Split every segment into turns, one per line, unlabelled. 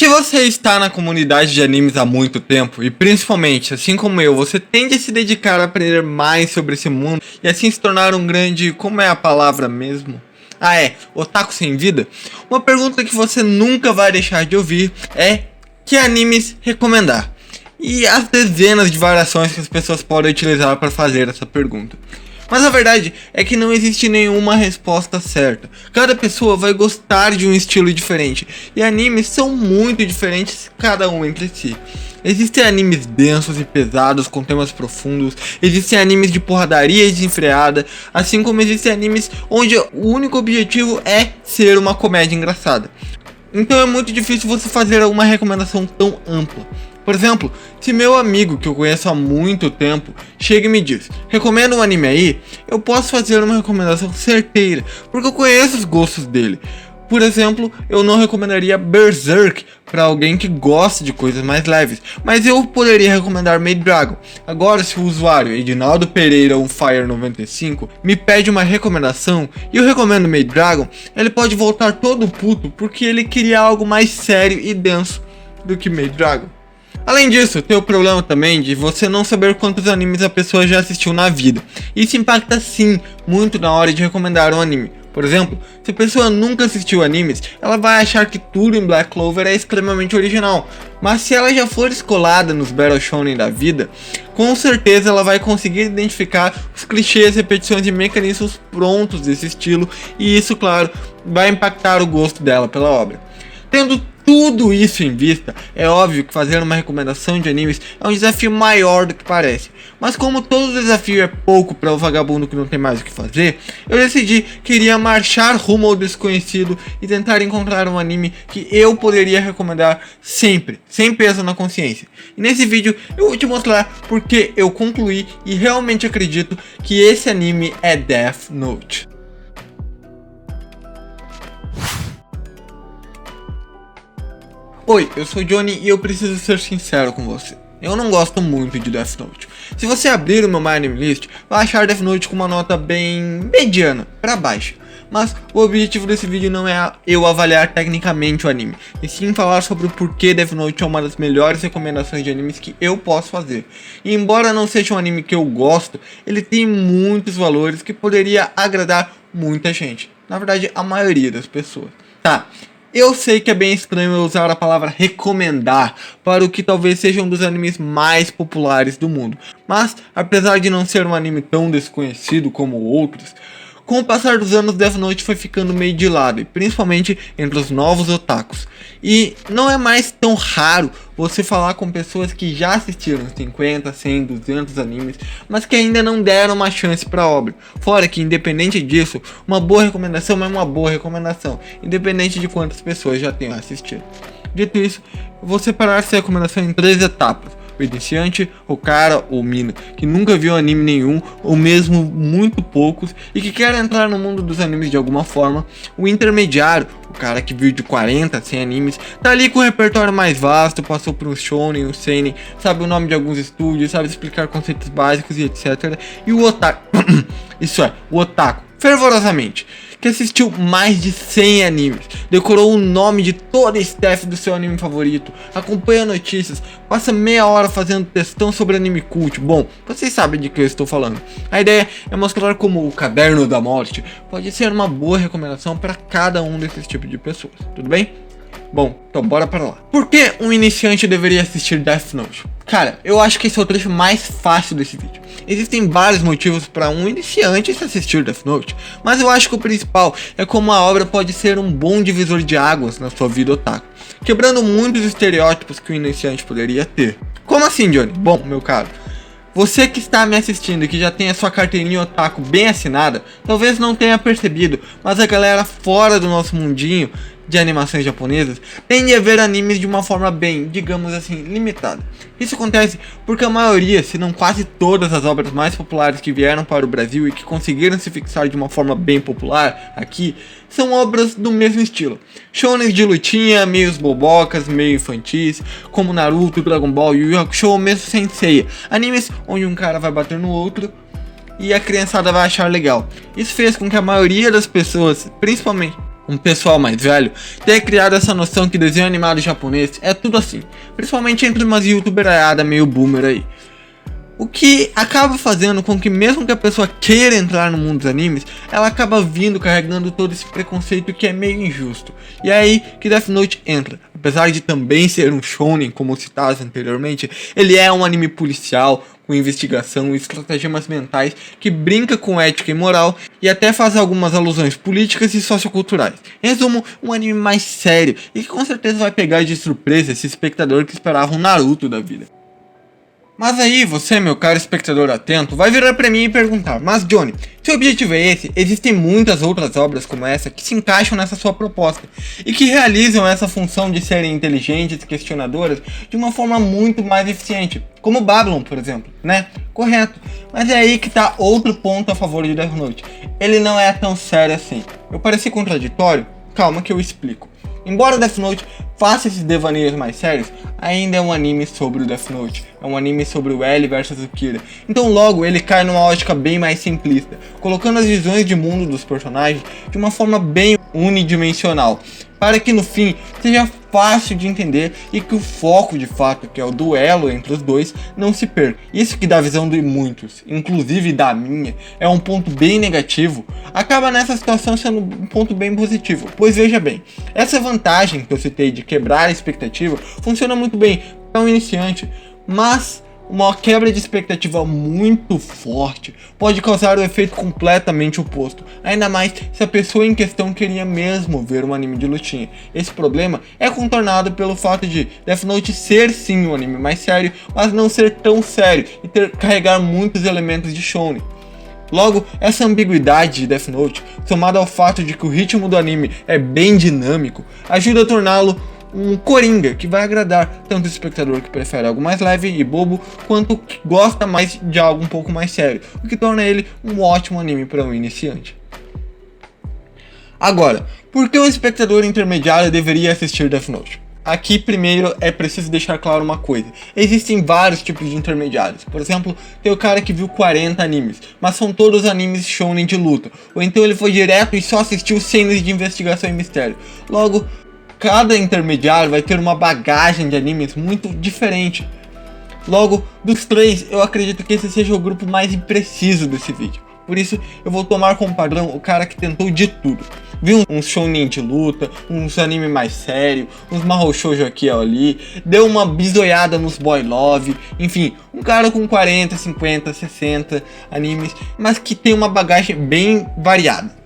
Se você está na comunidade de animes há muito tempo, e principalmente, assim como eu, você tende a se dedicar a aprender mais sobre esse mundo e assim se tornar um grande, como é a palavra mesmo? Otaku sem vida. Uma pergunta que você nunca vai deixar de ouvir é: que animes recomendar? E as dezenas de variações que as pessoas podem utilizar para fazer essa pergunta. Mas a verdade é que não existe nenhuma resposta certa. Cada pessoa vai gostar de um estilo diferente, e animes são muito diferentes cada um entre si. Existem animes densos e pesados com temas profundos, existem animes de porradaria desenfreada, assim como existem animes onde o único objetivo é ser uma comédia engraçada. Então é muito difícil você fazer uma recomendação tão ampla. Por exemplo, se meu amigo que eu conheço há muito tempo chega e me diz: recomenda um anime aí, eu posso fazer uma recomendação certeira, porque eu conheço os gostos dele. Por exemplo, eu não recomendaria Berserk para alguém que gosta de coisas mais leves, mas eu poderia recomendar Maid Dragon. Agora, se o usuário Edinaldo Pereira Fire 95 me pede uma recomendação e eu recomendo Maid Dragon, ele pode voltar todo puto porque ele queria algo mais sério e denso do que Maid Dragon. Além disso, tem o problema também de você não saber quantos animes a pessoa já assistiu na vida. Isso impacta sim muito na hora de recomendar um anime. Por exemplo, se a pessoa nunca assistiu animes, ela vai achar que tudo em Black Clover é extremamente original. Mas se ela já for escolada nos Battle Shonen da vida, com certeza ela vai conseguir identificar os clichês, repetições e mecanismos prontos desse estilo, e isso, claro, vai impactar o gosto dela pela obra. Tendo tudo isso em vista, é óbvio que fazer uma recomendação de animes é um desafio maior do que parece. Mas como todo desafio é pouco para o vagabundo que não tem mais o que fazer, eu decidi que iria marchar rumo ao desconhecido e tentar encontrar um anime que eu poderia recomendar sempre, sem peso na consciência. E nesse vídeo eu vou te mostrar porque eu concluí e realmente acredito que esse anime é Death Note. Oi, eu sou o Johnny e eu preciso ser sincero com você. Eu não gosto muito de Death Note. Se você abrir o meu My Anime List, vai achar Death Note com uma nota bem mediana, pra baixa. Mas o objetivo desse vídeo não é eu avaliar tecnicamente o anime, e sim falar sobre o porquê Death Note é uma das melhores recomendações de animes que eu posso fazer. E embora não seja um anime que eu gosto, ele tem muitos valores que poderia agradar muita gente. Na verdade, a maioria das pessoas. Tá. Eu sei que é bem estranho eu usar a palavra recomendar para o que talvez seja um dos animes mais populares do mundo, mas apesar de não ser um anime tão desconhecido como outros, com o passar dos anos Death Note foi ficando meio de lado, e principalmente entre os novos otakus. E não é mais tão raro você falar com pessoas que já assistiram 50, 100, 200 animes, mas que ainda não deram uma chance para a obra. Fora que, independente disso, uma boa recomendação é uma boa recomendação, independente de quantas pessoas já tenham assistido. Dito isso, eu vou separar essa recomendação em 3 etapas. O iniciante, o cara ou mina que nunca viu anime nenhum, ou mesmo muito poucos, e que quer entrar no mundo dos animes de alguma forma. O intermediário, o cara que viu de 40 a 100 animes, tá ali com o repertório mais vasto, passou por um shonen, um seinen, sabe o nome de alguns estúdios, sabe explicar conceitos básicos e etc. E o otaku, o otaku, fervorosamente, que assistiu mais de 100 animes, decorou o nome de toda a staff do seu anime favorito, acompanha notícias, passa meia hora fazendo textão sobre anime cult. Bom, vocês sabem de que eu estou falando. A ideia é mostrar como o Caderno da Morte pode ser uma boa recomendação para cada um desses tipos de pessoas, tudo bem? Bom, então bora para lá. Por que um iniciante deveria assistir Death Note? Cara, eu acho que esse é o trecho mais fácil desse vídeo. Existem vários motivos para um iniciante assistir Death Note, mas eu acho que o principal é como a obra pode ser um bom divisor de águas na sua vida otaku, quebrando muitos estereótipos que o iniciante poderia ter. Como assim, Johnny? Bom, meu caro, você que está me assistindo e que já tem a sua carteirinha otaku bem assinada, talvez não tenha percebido, mas a galera fora do nosso mundinho de animações japonesas tende a ver animes de uma forma bem, digamos assim, limitada. Isso acontece porque a maioria, se não quase todas as obras mais populares que vieram para o Brasil e que conseguiram se fixar de uma forma bem popular aqui, são obras do mesmo estilo. Shonen de lutinha, meios bobocas, meio infantis, como Naruto, Dragon Ball, Yu Yu Hakusho ou mesmo Senseiya. Animes onde um cara vai bater no outro e a criançada vai achar legal. Isso fez com que a maioria das pessoas, principalmente um pessoal mais velho ter criado essa noção que desenho animado japonês é tudo assim, principalmente entre umas youtuberada meio boomer aí. O que acaba fazendo com que mesmo que a pessoa queira entrar no mundo dos animes, ela acaba vindo carregando todo esse preconceito que é meio injusto. E é aí que Death Note entra. Apesar de também ser um shonen, como citado anteriormente, ele é um anime policial, com investigação e estratagemas mentais, que brinca com ética e moral e até faz algumas alusões políticas e socioculturais. Em resumo, um anime mais sério e que com certeza vai pegar de surpresa esse espectador que esperava um Naruto da vida. Mas aí você, meu caro espectador atento, vai virar pra mim e perguntar: mas Johnny, se o objetivo é esse, existem muitas outras obras como essa que se encaixam nessa sua proposta e que realizam essa função de serem inteligentes e questionadoras de uma forma muito mais eficiente, como Babylon, por exemplo, né? Correto, mas é aí que tá outro ponto a favor de Death Note. Ele não é tão sério assim. Eu pareci contraditório? Calma que eu explico. Embora Death Note faça esses devaneios mais sérios, ainda é um anime sobre o Death Note. É um anime sobre o L versus o Kira. Então logo ele cai numa ótica bem mais simplista, colocando as visões de mundo dos personagens de uma forma bem unidimensional, para que no fim seja fácil de entender e que o foco de fato, que é o duelo entre os dois, não se perca. Isso que da visão de muitos, inclusive da minha, é um ponto bem negativo, acaba nessa situação sendo um ponto bem positivo. Pois veja bem, essa vantagem que eu citei de quebrar a expectativa funciona muito bem para um iniciante, mas uma quebra de expectativa muito forte pode causar o efeito completamente oposto, ainda mais se a pessoa em questão queria mesmo ver um anime de lutinha. Esse problema é contornado pelo fato de Death Note ser sim um anime mais sério, mas não ser tão sério e carregar muitos elementos de shounen. Logo, essa ambiguidade de Death Note, somada ao fato de que o ritmo do anime é bem dinâmico, ajuda a torná-lo um coringa que vai agradar tanto o espectador que prefere algo mais leve e bobo, quanto que gosta mais de algo um pouco mais sério, o que torna ele um ótimo anime para um iniciante. Agora, por que o espectador intermediário deveria assistir Death Note? Aqui primeiro é preciso deixar claro uma coisa: existem vários tipos de intermediários. Por exemplo, tem o cara que viu 40 animes, mas são todos animes shounen de luta, ou então ele foi direto e só assistiu cenas de investigação e mistério. Logo, cada intermediário vai ter uma bagagem de animes muito diferente. Logo, dos três, eu acredito que esse seja o grupo mais impreciso desse vídeo. Por isso, eu vou tomar como padrão o cara que tentou de tudo. Viu uns shounen de luta, uns anime mais sério, uns mahou shoujo aqui e ali, deu uma bisoiada nos boy love, enfim, um cara com 40, 50, 60 animes, mas que tem uma bagagem bem variada.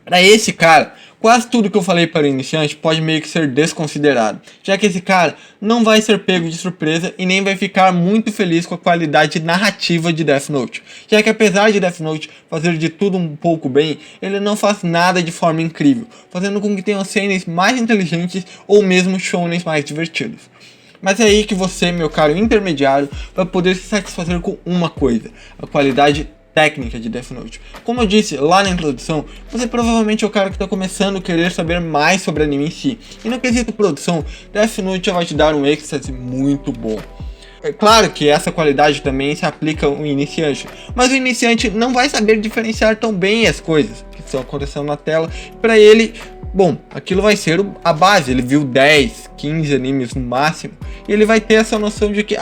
Para esse cara, quase tudo que eu falei para o iniciante pode meio que ser desconsiderado, já que esse cara não vai ser pego de surpresa e nem vai ficar muito feliz com a qualidade narrativa de Death Note, já que apesar de Death Note fazer de tudo um pouco bem, ele não faz nada de forma incrível, fazendo com que tenham cenas mais inteligentes ou mesmo shounens mais divertidos. Mas é aí que você, meu caro intermediário, vai poder se satisfazer com uma coisa: a qualidade técnica de Death Note. Como eu disse lá na introdução, você provavelmente é o cara que está começando a querer saber mais sobre anime em si, e no quesito produção, Death Note já vai te dar um êxtase muito bom. É claro que essa qualidade também se aplica ao iniciante, mas o iniciante não vai saber diferenciar tão bem as coisas que estão acontecendo na tela. Para ele, bom, aquilo vai ser a base. Ele viu 10, 15 animes no máximo, e ele vai ter essa noção de que,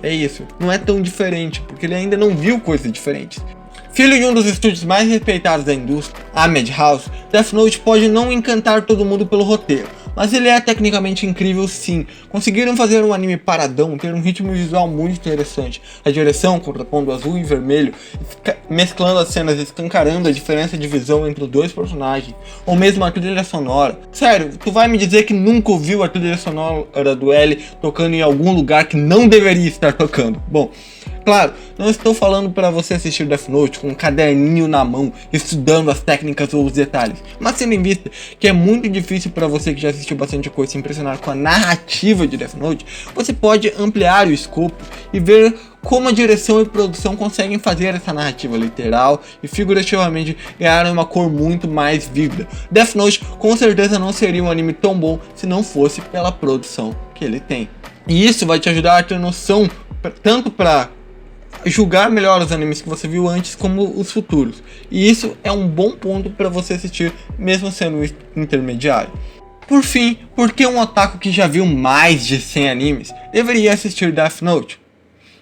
é isso, não é tão diferente, porque ele ainda não viu coisas diferentes. Filho de um dos estúdios mais respeitados da indústria, a Madhouse, Death Note pode não encantar todo mundo pelo roteiro, mas ele é tecnicamente incrível sim. Conseguiram fazer um anime paradão, ter um ritmo visual muito interessante, a direção contrapondo azul e vermelho, mesclando as cenas, escancarando a diferença de visão entre os dois personagens, ou mesmo a trilha sonora. Sério, tu vai me dizer que nunca ouviu a trilha sonora do L tocando em algum lugar que não deveria estar tocando? Bom, claro, não estou falando para você assistir Death Note com um caderninho na mão, estudando as técnicas ou os detalhes, mas tendo em vista que é muito difícil para você que já assistiu bastante coisa se impressionar com a narrativa de Death Note, você pode ampliar o escopo e ver como a direção e produção conseguem fazer essa narrativa literal e figurativamente ganhar uma cor muito mais vívida. Death Note com certeza não seria um anime tão bom se não fosse pela produção que ele tem. E isso vai te ajudar a ter noção tanto para julgar melhor os animes que você viu antes como os futuros. E isso é um bom ponto para você assistir, mesmo sendo intermediário. Por fim, por que um otaku que já viu mais de 100 animes deveria assistir Death Note?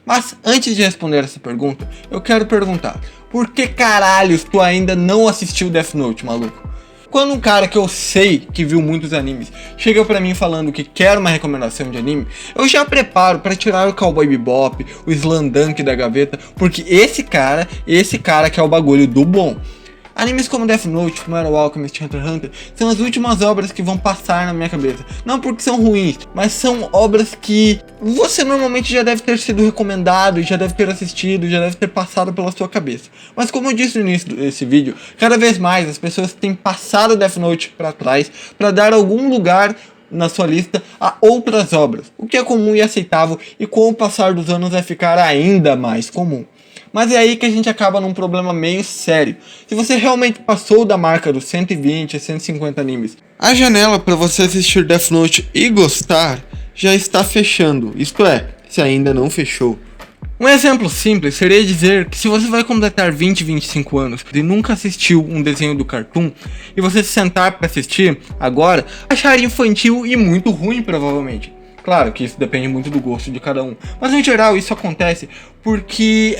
Mas antes de responder essa pergunta, eu quero perguntar: por que caralhos tu ainda não assistiu Death Note, maluco? Quando um cara que eu sei que viu muitos animes chega pra mim falando que quer uma recomendação de anime, eu já preparo pra tirar o Cowboy Bebop, o Slandunk da gaveta, porque esse cara que é o bagulho do bom. Animes como Death Note, Fullmetal Alchemist e Hunter x Hunter são as últimas obras que vão passar na minha cabeça. Não porque são ruins, mas são obras que você normalmente já deve ter sido recomendado, já deve ter assistido, já deve ter passado pela sua cabeça. Mas como eu disse no início desse vídeo, cada vez mais as pessoas têm passado Death Note para trás para dar algum lugar na sua lista a outras obras, o que é comum e aceitável, e com o passar dos anos vai ficar ainda mais comum. Mas é aí que a gente acaba num problema meio sério. Se você realmente passou da marca dos 120 a 150 animes, a janela para você assistir Death Note e gostar já está fechando, isto é, se ainda não fechou. Um exemplo simples seria dizer que se você vai completar 20, 25 anos e nunca assistiu um desenho do Cartoon, e você se sentar para assistir agora, acharia infantil e muito ruim provavelmente. Claro que isso depende muito do gosto de cada um, mas no geral isso acontece porque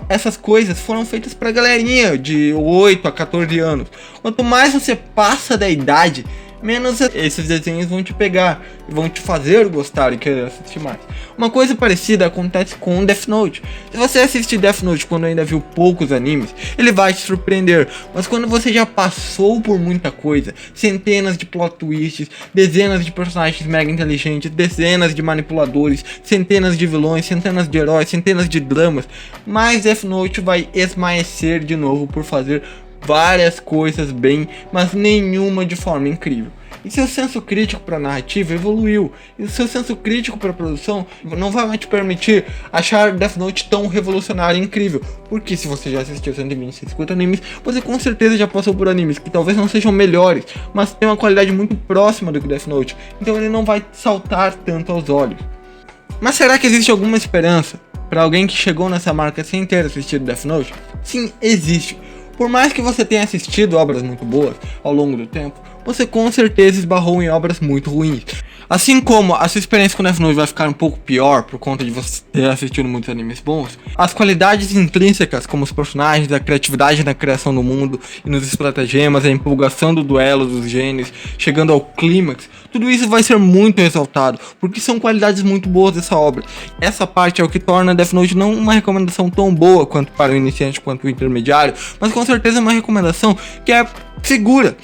essas coisas foram feitas pra galerinha de 8 a 14 anos. Quanto mais você passa da idade, menos esses desenhos vão te pegar, vão te fazer gostar e querer assistir mais. Uma coisa parecida acontece com Death Note. Se você assistir Death Note quando ainda viu poucos animes, ele vai te surpreender. Mas quando você já passou por muita coisa, centenas de plot twists, dezenas de personagens mega inteligentes, dezenas de manipuladores, centenas de vilões, centenas de heróis, centenas de dramas, mais Death Note vai esmaecer de novo por fazer várias coisas bem, mas nenhuma de forma incrível. E seu senso crítico para narrativa evoluiu, e o seu senso crítico para produção não vai mais te permitir achar Death Note tão revolucionário e incrível, porque se você já assistiu 120, 150 animes, você com certeza já passou por animes que talvez não sejam melhores, mas tem uma qualidade muito próxima do que Death Note, então ele não vai saltar tanto aos olhos. Mas será que existe alguma esperança para alguém que chegou nessa marca sem ter assistido Death Note? Sim, existe. Por mais que você tenha assistido obras muito boas ao longo do tempo, você com certeza esbarrou em obras muito ruins. Assim como a sua experiência com Death Note vai ficar um pouco pior por conta de você ter assistido muitos animes bons, as qualidades intrínsecas, como os personagens, a criatividade na criação do mundo e nos estratagemas, a empolgação do duelo dos gênios, chegando ao clímax, tudo isso vai ser muito exaltado, porque são qualidades muito boas dessa obra. Essa parte é o que torna Death Note não uma recomendação tão boa quanto para o iniciante quanto o intermediário, mas com certeza uma recomendação que é segura.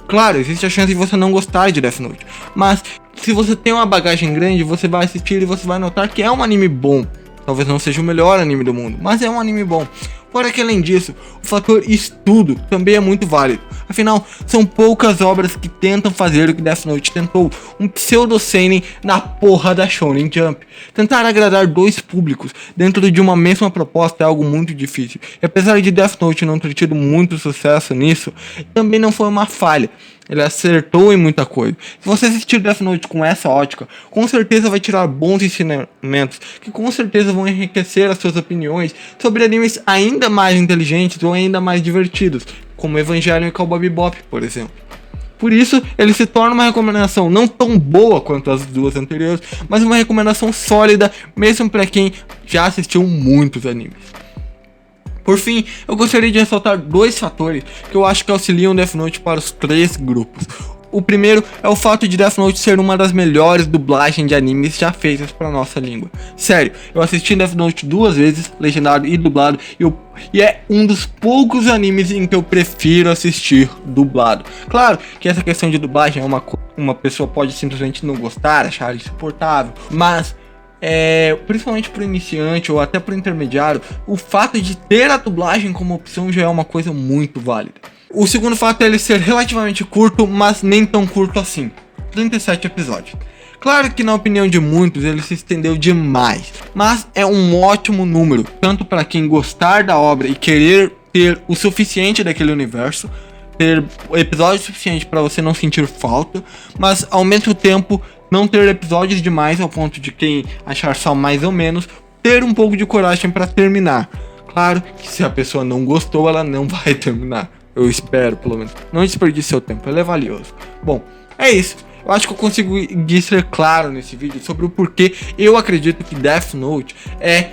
Claro, existe a chance de você não gostar de Death Note, mas se você tem uma bagagem grande, você vai assistir e você vai notar que é um anime bom. Talvez não seja o melhor anime do mundo, mas é um anime bom. Fora que além disso, o fator estudo também é muito válido. Afinal, são poucas obras que tentam fazer o que Death Note tentou, um pseudo-seinen na porra da Shonen Jump. Tentar agradar dois públicos dentro de uma mesma proposta é algo muito difícil. E apesar de Death Note não ter tido muito sucesso nisso, também não foi uma falha. Ele acertou em muita coisa. Se você assistir Death Note com essa ótica, com certeza vai tirar bons ensinamentos, que com certeza vão enriquecer as suas opiniões sobre animes ainda mais inteligentes ou ainda mais divertidos, como Evangelion e Cowboy Bebop, por exemplo. Por isso, ele se torna uma recomendação não tão boa quanto as duas anteriores, mas uma recomendação sólida, mesmo para quem já assistiu muitos animes. Por fim, eu gostaria de ressaltar dois fatores que eu acho que auxiliam Death Note para os três grupos. O primeiro é o fato de Death Note ser uma das melhores dublagens de animes já feitas para nossa língua. Sério, eu assisti Death Note 2 vezes, legendado e dublado, e é um dos poucos animes em que eu prefiro assistir dublado. Claro que essa questão de dublagem é uma pessoa pode simplesmente não gostar, achar insuportável, mas principalmente para o iniciante ou até para o intermediário, o fato de ter a dublagem como opção já é uma coisa muito válida. O segundo fato é ele ser relativamente curto, mas nem tão curto assim, 37 episódios. Claro que na opinião de muitos ele se estendeu demais, mas é um ótimo número, tanto para quem gostar da obra e querer ter o suficiente daquele universo, ter episódio suficiente para você não sentir falta, mas ao mesmo tempo não ter episódios demais ao ponto de quem achar só mais ou menos ter um pouco de coragem pra terminar. Claro que se a pessoa não gostou, ela não vai terminar. Eu espero, pelo menos. Não desperdice seu tempo, ele é valioso. Bom, é isso. Eu acho que eu consegui ser claro nesse vídeo sobre o porquê eu acredito que Death Note é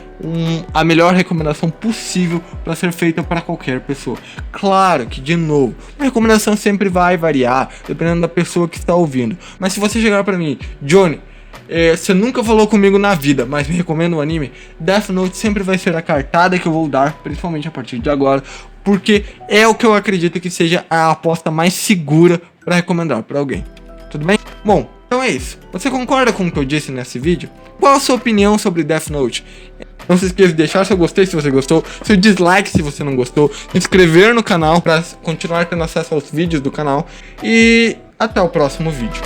a melhor recomendação possível para ser feita para qualquer pessoa. Claro que, de novo, a recomendação sempre vai variar, dependendo da pessoa que está ouvindo. Mas se você chegar para mim, Johnny, você nunca falou comigo na vida, mas me recomenda um anime, Death Note sempre vai ser a cartada que eu vou dar, principalmente a partir de agora, porque é o que eu acredito que seja a aposta mais segura para recomendar para alguém. Tudo bem? Bom, então é isso. Você concorda com o que eu disse nesse vídeo? Qual a sua opinião sobre Death Note? Não se esqueça de deixar seu gostei se você gostou, seu dislike se você não gostou, se inscrever no canal para continuar tendo acesso aos vídeos do canal e até o próximo vídeo.